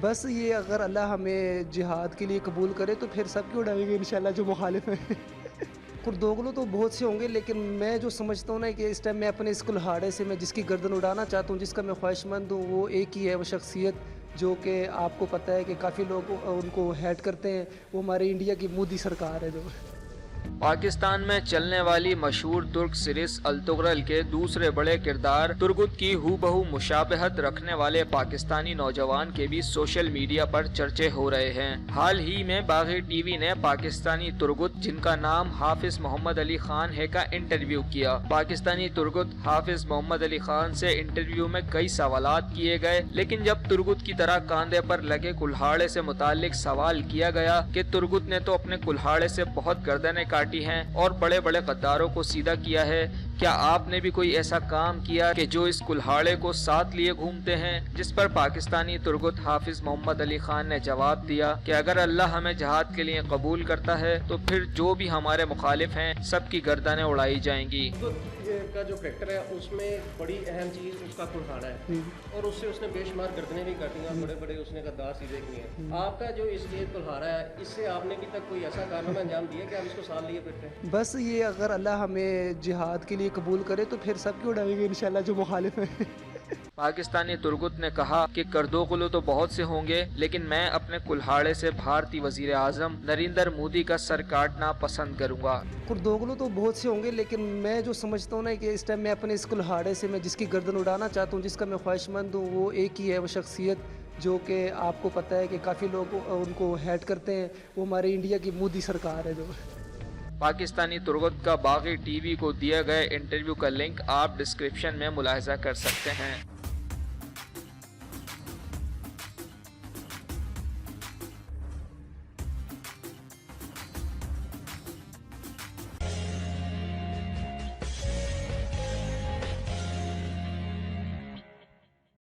بس یہ اگر اللہ ہمیں جہاد کے لیے قبول کرے تو پھر سب کی اڑائیں گے انشاءاللہ جو مخالف ہیں۔ کردوغلو تو بہت سے ہوں گے، لیکن میں جو سمجھتا ہوں نا کہ اس ٹائم میں اپنے اس کلہاڑے سے میں جس کی گردن اڑانا چاہتا ہوں، جس کا میں خواہش مند ہوں، وہ ایک ہی ہے، وہ شخصیت جو کہ آپ کو پتہ ہے کہ کافی لوگ ان کو ہیٹ کرتے ہیں، وہ ہمارے انڈیا کی مودی سرکار ہے جو۔ پاکستان میں چلنے والی مشہور ترک سیریز الطغرل کے دوسرے بڑے کردار ترگت کی ہو بہو مشابہت رکھنے والے پاکستانی نوجوان کے بھی سوشل میڈیا پر چرچے ہو رہے ہیں۔ حال ہی میں باغی ٹی وی نے پاکستانی ترگت، جن کا نام حافظ محمد علی خان ہے، کا انٹرویو کیا۔ پاکستانی ترگت حافظ محمد علی خان سے انٹرویو میں کئی سوالات کیے گئے، لیکن جب ترگت کی طرح کاندھے پر لگے کلہاڑے سے متعلق سوال کیا گیا کہ ترگت نے تو اپنے کلہاڑے سے بہت گردنیں کاٹی ہیں اور بڑے بڑے غداروں کو سیدھا کیا ہے، کیا آپ نے بھی کوئی ایسا کام کیا کہ جو اس کلہاڑے کو ساتھ لیے گھومتے ہیں؟ جس پر پاکستانی ترگت حافظ محمد علی خان نے جواب دیا کہ اگر اللہ ہمیں جہاد کے لیے قبول کرتا ہے تو پھر جو بھی ہمارے مخالف ہیں سب کی گردنیں اڑائی جائیں گی۔ کا جو فیکٹر ہے اس میں بڑی اہم چیز اس کا کلہاڑا ہے، اور اس سے نے بے شمار گردنیں بھی کاٹی ہیں، بڑے بڑے اس نے غدار سیدھے کیے ہیں۔ آپ کا جو اس لیے کلہاڑا ہے، اس سے آپ نے ابھی تک کوئی ایسا کارنامہ انجام دیا کہ آپ اس کو ساتھ لیے پھرتے ہیں؟ بس یہ اگر اللہ ہمیں جہاد کے لیے قبول کرے تو پھر سب کی اڑائیں گے انشاءاللہ جو مخالف ہیں۔ پاکستانی ترگت نے کہا کہ کردوغلو تو بہت سے ہوں گے، لیکن میں اپنے کلہاڑے سے بھارتی وزیر اعظم نریندر مودی کا سر کاٹنا پسند کروں گا۔ کردوغلو تو بہت سے ہوں گے، لیکن میں جو سمجھتا ہوں نا کہ اس ٹائم میں اپنے اس کلہاڑے سے میں جس کی گردن اڑانا چاہتا ہوں، جس کا میں خواہش مند ہوں، وہ ایک ہی ہے، وہ شخصیت جو کہ آپ کو پتہ ہے کہ کافی لوگ ان کو ہیٹ کرتے ہیں، وہ ہمارے انڈیا کی مودی سرکار ہے جو۔ پاکستانی ترگت کا باغی ٹی وی کو دیے گئے انٹرویو کا لنک آپ ڈسکرپشن میں ملاحظہ کر سکتے ہیں۔